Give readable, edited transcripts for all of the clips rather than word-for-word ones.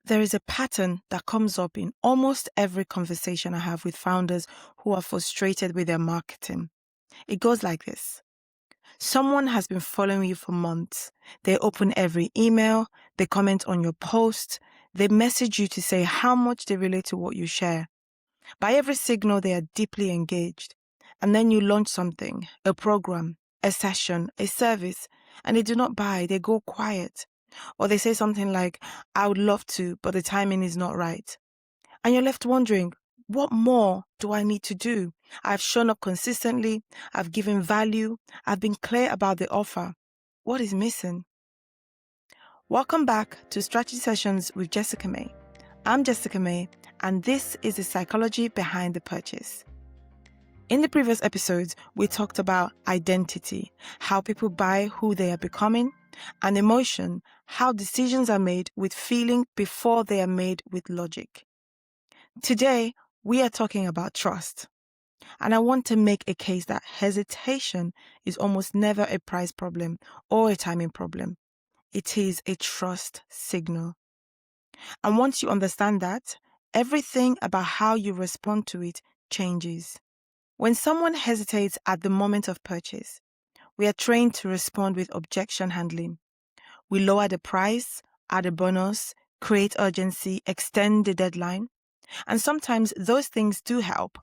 There is a pattern that comes up in almost every conversation I have with founders who are frustrated with their marketing. It goes like this. Someone has been following you for months. They open every email, they comment on your post, they message you to say how much they relate to what you share. By every signal, they are deeply engaged. And then you launch something, a program, a session, a service, and they do not buy, they go quiet. Or they say something like, I would love to, but the timing is not right. And you're left wondering, what more do I need to do? I've shown up consistently, I've given value, I've been clear about the offer. What is missing? Welcome back to Strategy Sessions with Jessica Mae. I'm Jessica Mae, and this is the psychology behind the purchase. In the previous episodes, we talked about identity, how people buy who they are becoming, and emotion, how decisions are made with feeling before they are made with logic. Today, we are talking about trust. And I want to make a case that hesitation is almost never a price problem or a timing problem. It is a trust signal. And once you understand that, everything about how you respond to it changes. When someone hesitates at the moment of purchase, we are trained to respond with objection handling. We lower the price, add a bonus, create urgency, extend the deadline. And sometimes those things do help,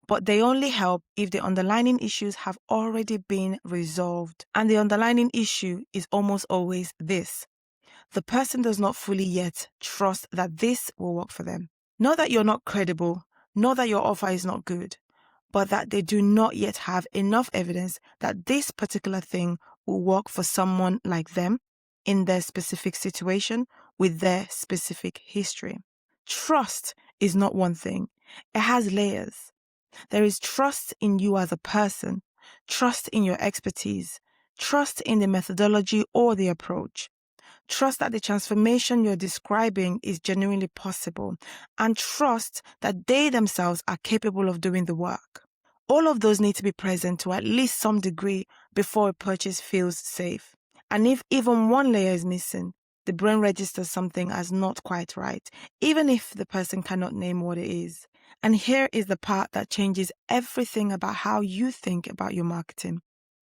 but they only help if the underlying issues have already been resolved. And the underlying issue is almost always this. The person does not fully yet trust that this will work for them. Not that you're not credible, not that your offer is not good, but that they do not yet have enough evidence that this particular thing will work for someone like them in their specific situation with their specific history. Trust is not one thing. It has layers. There is trust in you as a person, trust in your expertise, trust in the methodology or the approach, trust that the transformation you're describing is genuinely possible, and trust that they themselves are capable of doing the work. All of those need to be present to at least some degree before a purchase feels safe. And if even one layer is missing, the brain registers something as not quite right, even if the person cannot name what it is. And here is the part that changes everything about how you think about your marketing.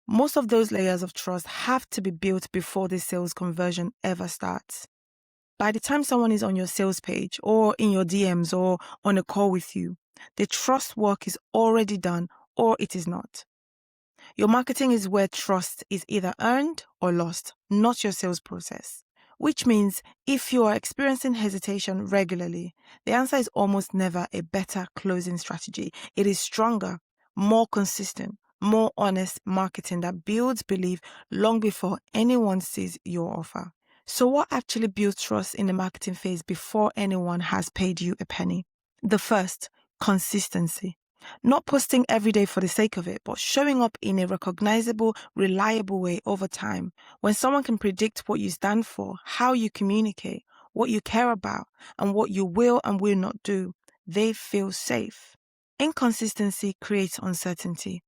Most of those layers of trust have to be built before the sales conversion ever starts. By the time someone is on your sales page or in your DMs or on a call with you, the trust work is already done or it is not. Your marketing is where trust is either earned or lost, not your sales process. Which means if you are experiencing hesitation regularly, the answer is almost never a better closing strategy. It is stronger, more consistent, more honest marketing that builds belief long before anyone sees your offer. So what actually builds trust in the marketing phase before anyone has paid you a penny? The first, consistency. Not posting every day for the sake of it, but showing up in a recognizable, reliable way over time. When someone can predict what you stand for, how you communicate, what you care about, and what you will and will not do, they feel safe. Inconsistency creates uncertainty.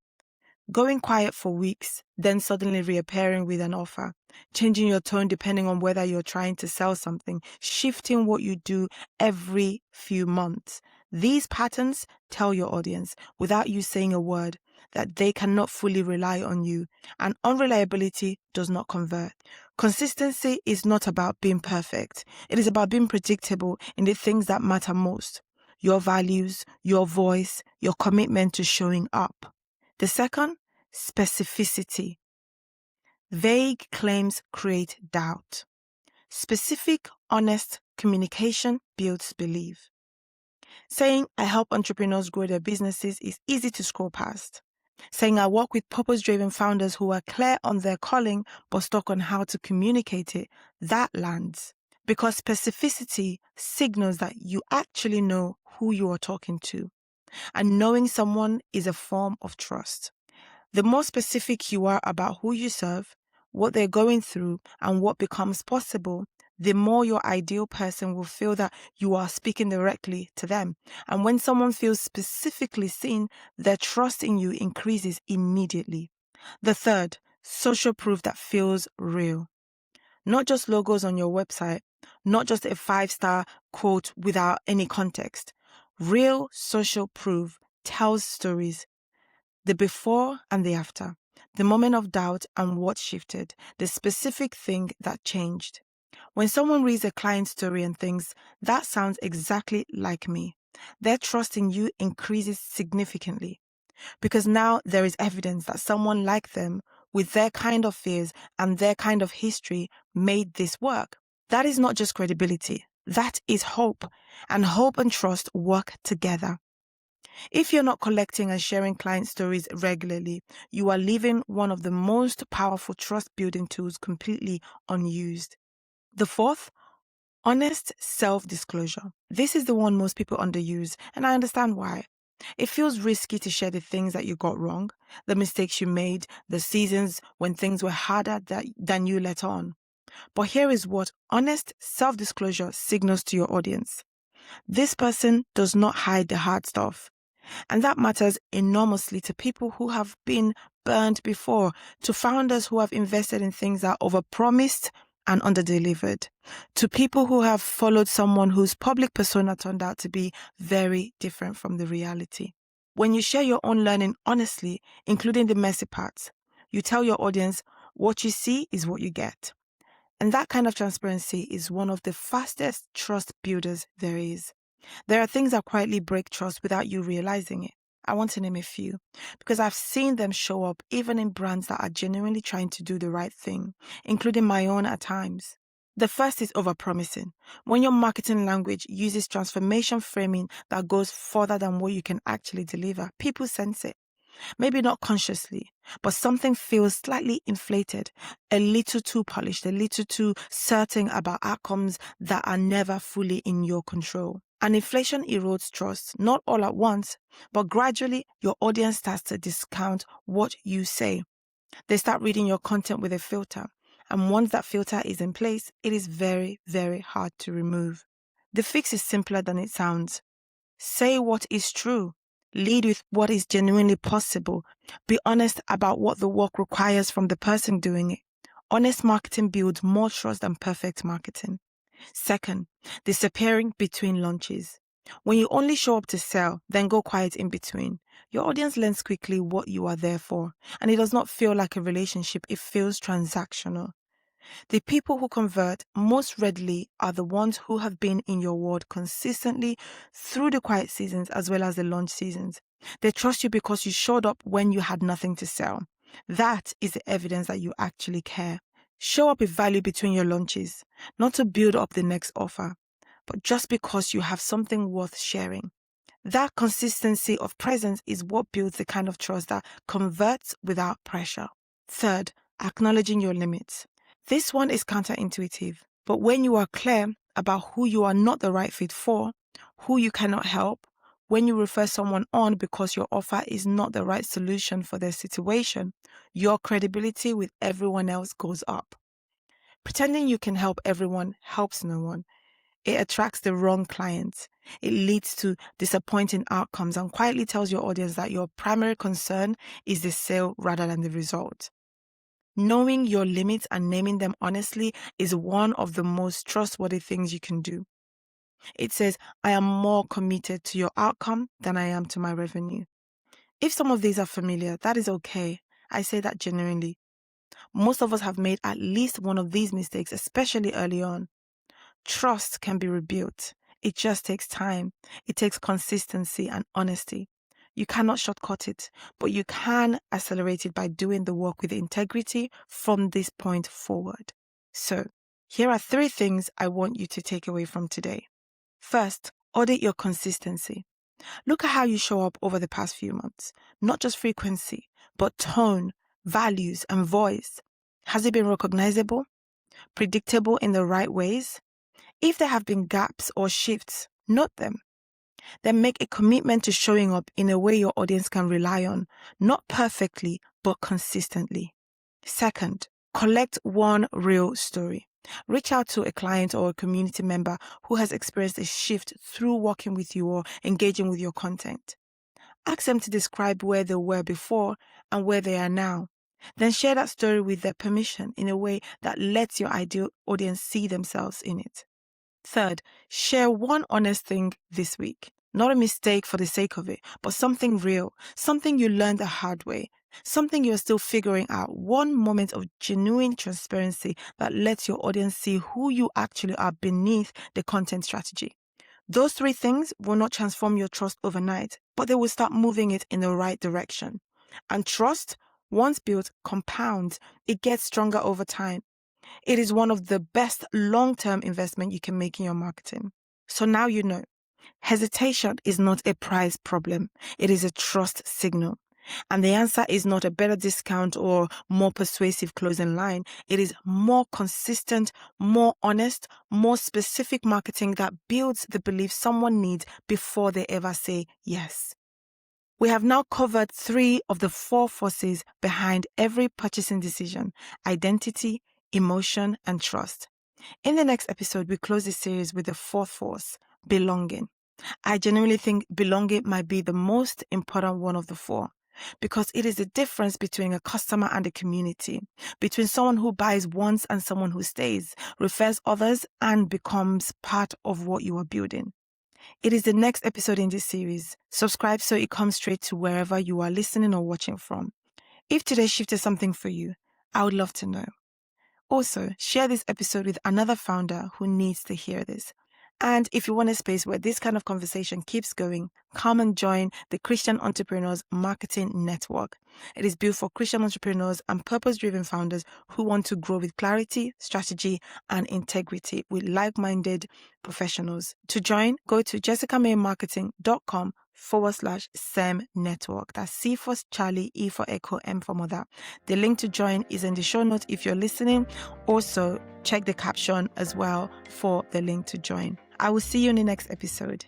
Going quiet for weeks, then suddenly reappearing with an offer, changing your tone depending on whether you're trying to sell something, shifting what you do every few months. These patterns tell your audience, without you saying a word, that they cannot fully rely on you, and unreliability does not convert. Consistency is not about being perfect. It is about being predictable in the things that matter most. Your values, your voice, your commitment to showing up. The second, specificity. Vague claims create doubt. Specific, honest communication builds belief. Saying, I help entrepreneurs grow their businesses is easy to scroll past. Saying, I work with purpose-driven founders who are clear on their calling but stuck on how to communicate it, that lands. Because specificity signals that you actually know who you are talking to. And knowing someone is a form of trust. The more specific you are about who you serve, what they're going through, and what becomes possible, the more your ideal person will feel that you are speaking directly to them. And when someone feels specifically seen, their trust in you increases immediately. The third, social proof that feels real. Not just logos on your website, not just a 5-star quote without any context. Real social proof tells stories, the before and the after, the moment of doubt and what shifted, the specific thing that changed. When someone reads a client story and thinks, that sounds exactly like me, their trust in you increases significantly, because now there is evidence that someone like them, with their kind of fears and their kind of history, made this work. That is not just credibility, that is hope, and hope and trust work together. If you're not collecting and sharing client stories regularly, you are leaving one of the most powerful trust-building tools completely unused. The fourth, honest self-disclosure. This is the one most people underuse, and I understand why. It feels risky to share the things that you got wrong, the mistakes you made, the seasons when things were harder than you let on. But here is what honest self-disclosure signals to your audience. This person does not hide the hard stuff. And that matters enormously to people who have been burned before, to founders who have invested in things that overpromised and underdelivered, to people who have followed someone whose public persona turned out to be very different from the reality. When you share your own learning honestly, including the messy parts, you tell your audience what you see is what you get. And that kind of transparency is one of the fastest trust builders there is. There are things that quietly break trust without you realizing it. I want to name a few because I've seen them show up even in brands that are genuinely trying to do the right thing, including my own at times. The first is overpromising. When your marketing language uses transformation framing that goes further than what you can actually deliver, people sense it. Maybe not consciously, but something feels slightly inflated, a little too polished, a little too certain about outcomes that are never fully in your control. And inflation erodes trust, not all at once, but gradually your audience starts to discount what you say. They start reading your content with a filter. And once that filter is in place, it is very, very hard to remove. The fix is simpler than it sounds. Say what is true. Lead with what is genuinely possible. Be honest about what the work requires from the person doing it. Honest marketing builds more trust than perfect marketing. Second, disappearing between launches. When you only show up to sell, then go quiet in between, your audience learns quickly what you are there for, and it does not feel like a relationship, it feels transactional. The people who convert most readily are the ones who have been in your world consistently through the quiet seasons as well as the launch seasons. They trust you because you showed up when you had nothing to sell. That is the evidence that you actually care. Show up with value between your launches, not to build up the next offer, but just because you have something worth sharing. That consistency of presence is what builds the kind of trust that converts without pressure. Third, acknowledging your limits. This one is counterintuitive, but when you are clear about who you are not the right fit for, who you cannot help, when you refer someone on because your offer is not the right solution for their situation, your credibility with everyone else goes up. Pretending you can help everyone helps no one. It attracts the wrong clients. It leads to disappointing outcomes and quietly tells your audience that your primary concern is the sale rather than the result. Knowing your limits and naming them honestly is one of the most trustworthy things you can do. It says, I am more committed to your outcome than I am to my revenue. If some of these are familiar, that is okay. I say that genuinely. Most of us have made at least one of these mistakes, especially early on. Trust can be rebuilt. It just takes time. It takes consistency and honesty. You cannot shortcut it, but you can accelerate it by doing the work with integrity from this point forward. So, here are 3 things I want you to take away from today. First, audit your consistency. Look at how you show up over the past few months. Not just frequency, but tone, values, and voice. Has it been recognizable? Predictable in the right ways? If there have been gaps or shifts, note them. Then make a commitment to showing up in a way your audience can rely on, not perfectly, but consistently. Second, collect one real story. Reach out to a client or a community member who has experienced a shift through working with you or engaging with your content. Ask them to describe where they were before and where they are now. Then share that story with their permission in a way that lets your ideal audience see themselves in it. Third, share one honest thing this week. Not a mistake for the sake of it, but something real, something you learned the hard way, something you're still figuring out. One moment of genuine transparency that lets your audience see who you actually are beneath the content strategy. Those three things will not transform your trust overnight, but they will start moving it in the right direction. And trust, once built, compounds. It gets stronger over time. It is one of the best long-term investment you can make in your marketing. So now you know. Hesitation is not a price problem. It is a trust signal. And the answer is not a better discount or more persuasive closing line. It is more consistent, more honest, more specific marketing that builds the belief someone needs before they ever say yes. We have now covered 3 of the 4 forces behind every purchasing decision: identity, emotion, and trust. In the next episode, we close this series with the 4th force: belonging. I genuinely think belonging might be the most important one of the 4, because it is the difference between a customer and a community, between someone who buys once and someone who stays, refers others, and becomes part of what you are building. It is the next episode in this series. Subscribe so it comes straight to wherever you are listening or watching from. If today shifted something for you, I would love to know. Also, share this episode with another founder who needs to hear this. And if you want a space where this kind of conversation keeps going, come and join the Christian Entrepreneurs Marketing Network. It is built for Christian entrepreneurs and purpose-driven founders who want to grow with clarity, strategy, and integrity with like-minded professionals. To join, go to jessicamaemarketing.com/SEM network. That's C for Charlie, E for Echo, M for Mother. The link to join is in the show notes if you're listening. Also, check the caption as well for the link to join. I will see you in the next episode.